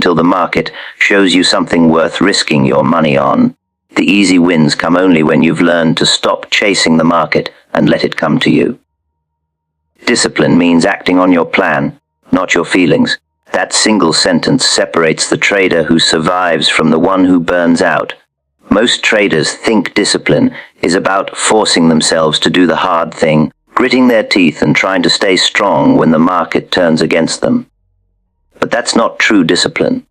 until the market shows you something worth risking your money on. The easy wins come only when you've learned to stop chasing the market and let it come to you. Discipline means acting on your plan, not your feelings. That single sentence separates the trader who survives from the one who burns out. Most traders think discipline is about forcing themselves to do the hard thing, gritting their teeth and trying to stay strong when the market turns against them. But that's not true discipline.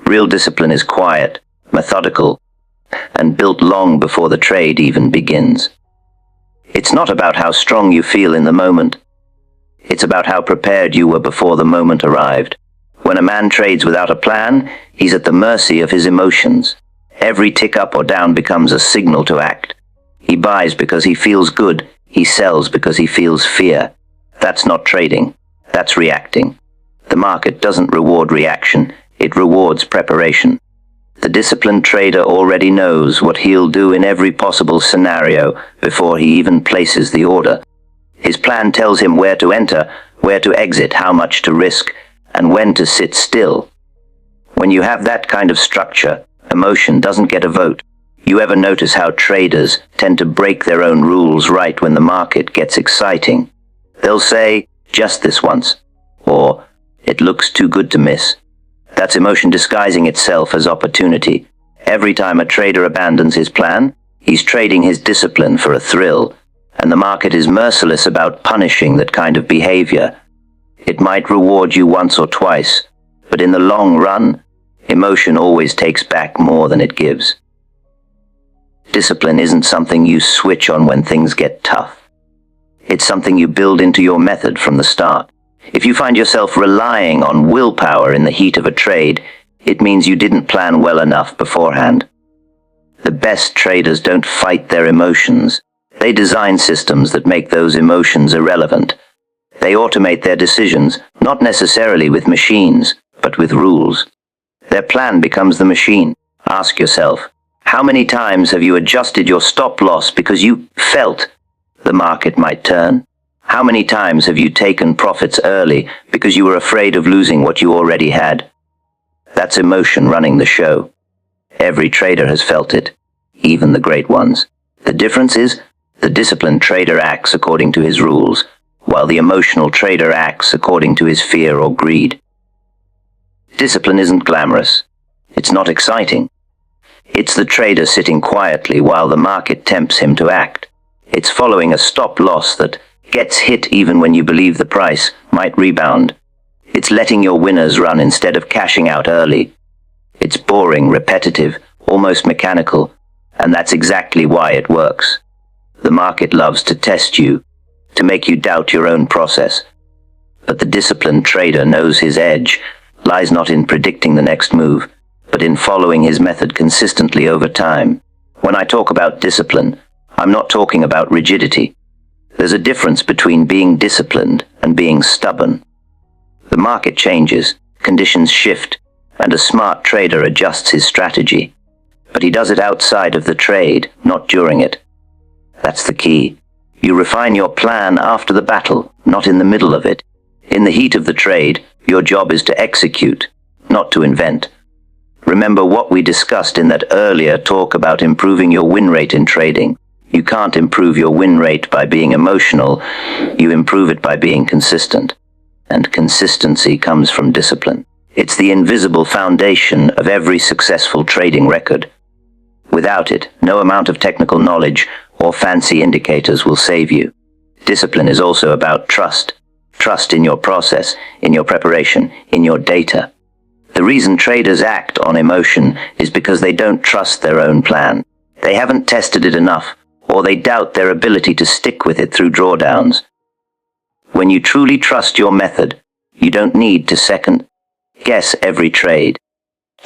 Real discipline is quiet, methodical, and built long before the trade even begins. It's not about how strong you feel in the moment. It's about how prepared you were before the moment arrived. When a man trades without a plan, he's at the mercy of his emotions. Every tick up or down becomes a signal to act. He buys because he feels good. He sells because he feels fear. That's not trading. That's reacting. The market doesn't reward reaction. It rewards preparation. The disciplined trader already knows what he'll do in every possible scenario before he even places the order. His plan tells him where to enter, where to exit, how much to risk, and when to sit still. When you have that kind of structure, emotion doesn't get a vote. You ever notice how traders tend to break their own rules right when the market gets exciting? They'll say, just this once, or it looks too good to miss. That's emotion disguising itself as opportunity. Every time a trader abandons his plan, he's trading his discipline for a thrill, and the market is merciless about punishing that kind of behavior. It might reward you once or twice, but in the long run, emotion always takes back more than it gives. Discipline isn't something you switch on when things get tough. It's something you build into your method from the start. If you find yourself relying on willpower in the heat of a trade, it means you didn't plan well enough beforehand. The best traders don't fight their emotions. They design systems that make those emotions irrelevant. They automate their decisions, not necessarily with machines, but with rules. Their plan becomes the machine. Ask yourself, how many times have you adjusted your stop loss because you felt the market might turn? How many times have you taken profits early because you were afraid of losing what you already had? That's emotion running the show. Every trader has felt it, even the great ones. The difference is, the disciplined trader acts according to his rules, while the emotional trader acts according to his fear or greed. Discipline isn't glamorous. It's not exciting. It's the trader sitting quietly while the market tempts him to act. It's following a stop loss that gets hit even when you believe the price might rebound. It's letting your winners run instead of cashing out early. It's boring, repetitive, almost mechanical, and that's exactly why it works. The market loves to test you, to make you doubt your own process. But the disciplined trader knows his edge lies not in predicting the next move, but in following his method consistently over time. When I talk about discipline, I'm not talking about rigidity. There's a difference between being disciplined and being stubborn. The market changes, conditions shift, and a smart trader adjusts his strategy. But he does it outside of the trade, not during it. That's the key. You refine your plan after the battle, not in the middle of it. In the heat of the trade, your job is to execute, not to invent. Remember what we discussed in that earlier talk about improving your win rate in trading. You can't improve your win rate by being emotional. You improve it by being consistent. And consistency comes from discipline. It's the invisible foundation of every successful trading record. Without it, no amount of technical knowledge or fancy indicators will save you. Discipline is also about trust. Trust in your process, in your preparation, in your data. The reason traders act on emotion is because they don't trust their own plan. They haven't tested it enough, or they doubt their ability to stick with it through drawdowns. When you truly trust your method, you don't need to second guess every trade.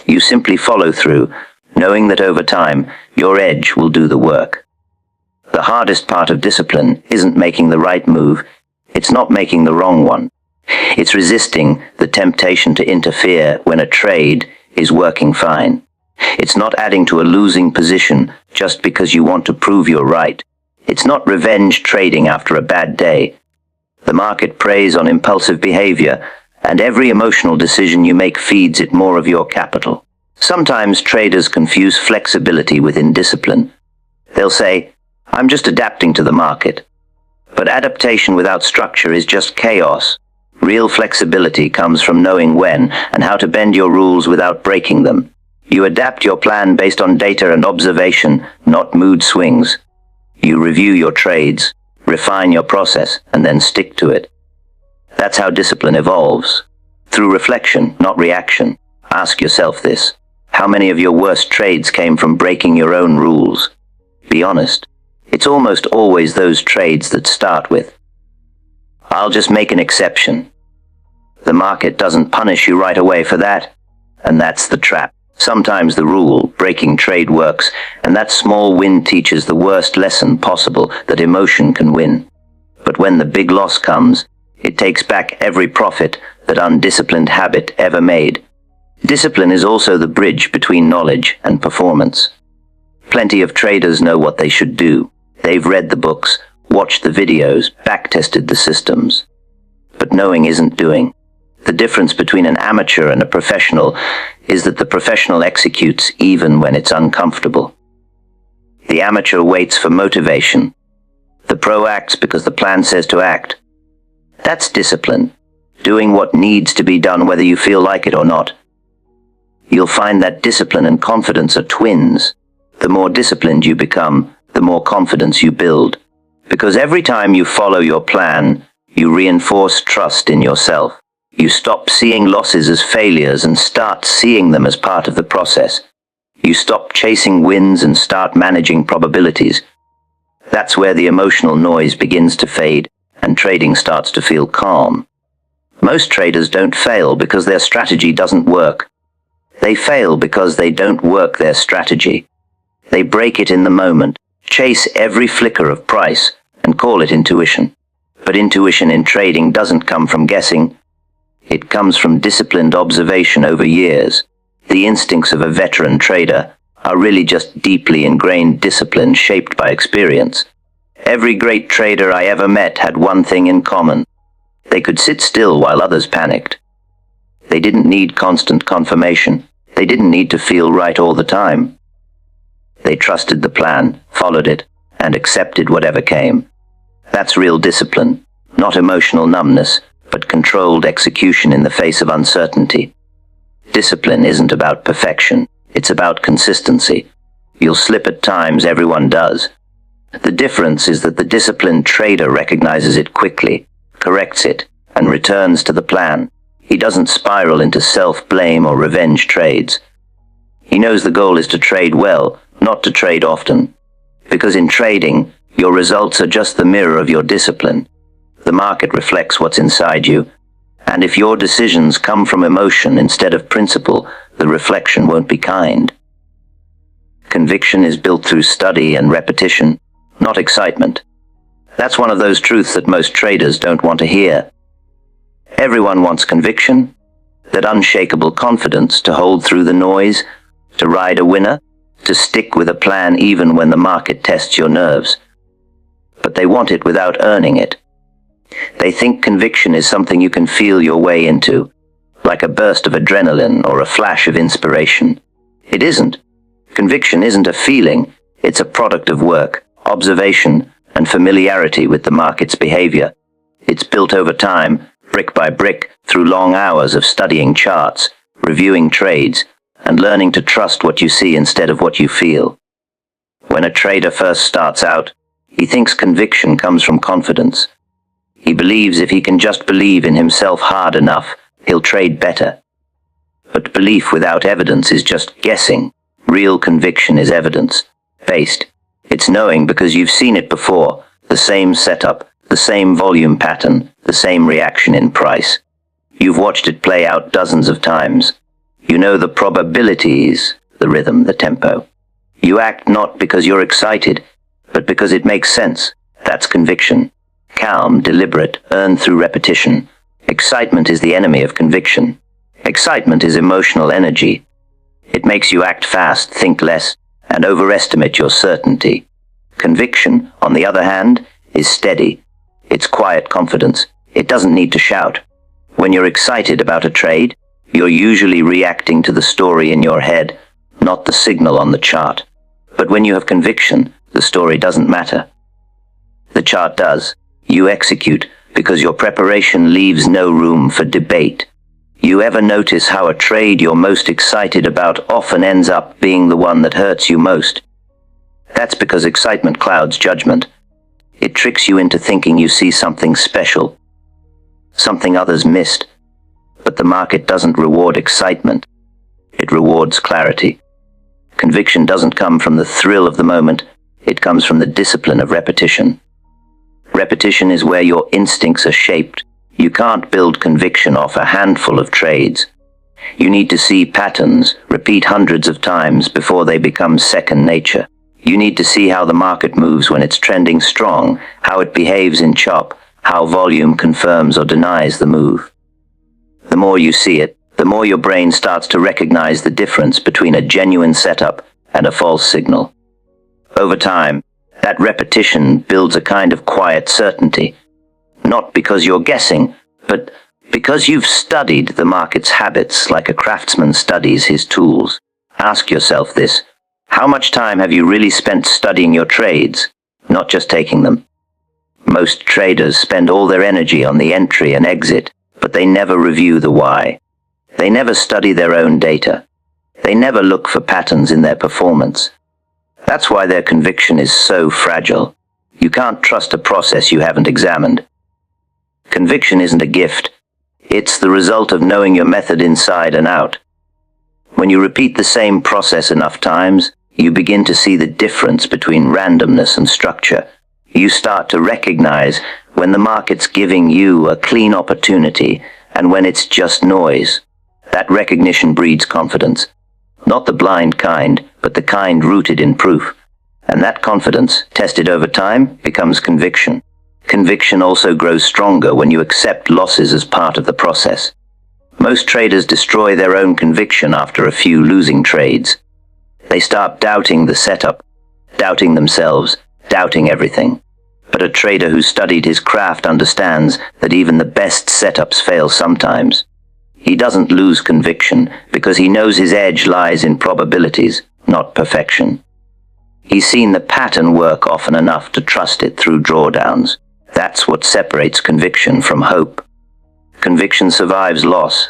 You simply follow through, knowing that over time, your edge will do the work. The hardest part of discipline isn't making the right move. It's not making the wrong one. It's resisting the temptation to interfere when a trade is working fine. It's not adding to a losing position just because you want to prove you're right. It's not revenge trading after a bad day. The market preys on impulsive behavior, and every emotional decision you make feeds it more of your capital. Sometimes traders confuse flexibility with indiscipline. They'll say, "I'm just adapting to the market." But adaptation without structure is just chaos. Real flexibility comes from knowing when and how to bend your rules without breaking them. You adapt your plan based on data and observation, not mood swings. You review your trades, refine your process, and then stick to it. That's how discipline evolves. Through reflection, not reaction. Ask yourself this: how many of your worst trades came from breaking your own rules? Be honest. It's almost always those trades that start with, "I'll just make an exception." The market doesn't punish you right away for that, and that's the trap. Sometimes the rule-breaking trade works, and that small win teaches the worst lesson possible, that emotion can win. But when the big loss comes, it takes back every profit that undisciplined habit ever made. Discipline is also the bridge between knowledge and performance. Plenty of traders know what they should do. They've read the books, watched the videos, back-tested the systems. But knowing isn't doing. The difference between an amateur and a professional is that the professional executes even when it's uncomfortable. The amateur waits for motivation. The pro acts because the plan says to act. That's discipline, doing what needs to be done whether you feel like it or not. You'll find that discipline and confidence are twins. The more disciplined you become, the more confidence you build. Because every time you follow your plan, you reinforce trust in yourself. You stop seeing losses as failures and start seeing them as part of the process. You stop chasing wins and start managing probabilities. That's where the emotional noise begins to fade and trading starts to feel calm. Most traders don't fail because their strategy doesn't work. They fail because they don't work their strategy. They break it in the moment, chase every flicker of price, and call it intuition. But intuition in trading doesn't come from guessing. It comes from disciplined observation over years. The instincts of a veteran trader are really just deeply ingrained discipline shaped by experience. Every great trader I ever met had one thing in common. They could sit still while others panicked. They didn't need constant confirmation. They didn't need to feel right all the time. They trusted the plan, followed it, and accepted whatever came. That's real discipline, not emotional numbness, but controlled execution in the face of uncertainty. Discipline isn't about perfection, it's about consistency. You'll slip at times, everyone does. The difference is that the disciplined trader recognizes it quickly, corrects it, and returns to the plan. He doesn't spiral into self-blame or revenge trades. He knows the goal is to trade well, not to trade often. Because in trading, your results are just the mirror of your discipline. The market reflects what's inside you, and if your decisions come from emotion instead of principle, the reflection won't be kind. Conviction is built through study and repetition, not excitement. That's one of those truths that most traders don't want to hear. Everyone wants conviction, that unshakable confidence to hold through the noise, to ride a winner, to stick with a plan even when the market tests your nerves. But they want it without earning it. They think conviction is something you can feel your way into, like a burst of adrenaline or a flash of inspiration. It isn't. Conviction isn't a feeling, it's a product of work, observation, and familiarity with the market's behavior. It's built over time, brick by brick, through long hours of studying charts, reviewing trades, and learning to trust what you see instead of what you feel. When a trader first starts out, he thinks conviction comes from confidence. He believes if he can just believe in himself hard enough, he'll trade better. But belief without evidence is just guessing. Real conviction is evidence-based. It's knowing because you've seen it before, the same setup, the same volume pattern, the same reaction in price. You've watched it play out dozens of times. You know the probabilities, the rhythm, the tempo. You act not because you're excited, but because it makes sense. That's conviction. Calm, deliberate, earned through repetition. Excitement is the enemy of conviction. Excitement is emotional energy. It makes you act fast, think less, and overestimate your certainty. Conviction, on the other hand, is steady. It's quiet confidence. It doesn't need to shout. When you're excited about a trade, you're usually reacting to the story in your head, not the signal on the chart. But when you have conviction, the story doesn't matter. The chart does. You execute because your preparation leaves no room for debate. You ever notice how a trade you're most excited about often ends up being the one that hurts you most? That's because excitement clouds judgment. It tricks you into thinking you see something special, something others missed. But the market doesn't reward excitement. It rewards clarity. Conviction doesn't come from the thrill of the moment. It comes from the discipline of repetition. Repetition is where your instincts are shaped. You can't build conviction off a handful of trades. You need to see patterns, repeat hundreds of times before they become second nature. You need to see how the market moves when it's trending strong, how it behaves in chop, how volume confirms or denies the move. The more you see it, the more your brain starts to recognize the difference between a genuine setup and a false signal. Over time, that repetition builds a kind of quiet certainty, not because you're guessing, but because you've studied the market's habits like a craftsman studies his tools. Ask yourself this: how much time have you really spent studying your trades, not just taking them? Most traders spend all their energy on the entry and exit, but they never review the why. They never study their own data. They never look for patterns in their performance. That's why their conviction is so fragile. You can't trust a process you haven't examined. Conviction isn't a gift. It's the result of knowing your method inside and out. When you repeat the same process enough times, you begin to see the difference between randomness and structure. You start to recognize when the market's giving you a clean opportunity and when it's just noise. That recognition breeds confidence. Not the blind kind, but the kind rooted in proof. And that confidence, tested over time, becomes conviction. Conviction also grows stronger when you accept losses as part of the process. Most traders destroy their own conviction after a few losing trades. They start doubting the setup, doubting themselves, doubting everything. But a trader who studied his craft understands that even the best setups fail sometimes. He doesn't lose conviction because he knows his edge lies in probabilities, not perfection. He's seen the pattern work often enough to trust it through drawdowns. That's what separates conviction from hope. Conviction survives loss,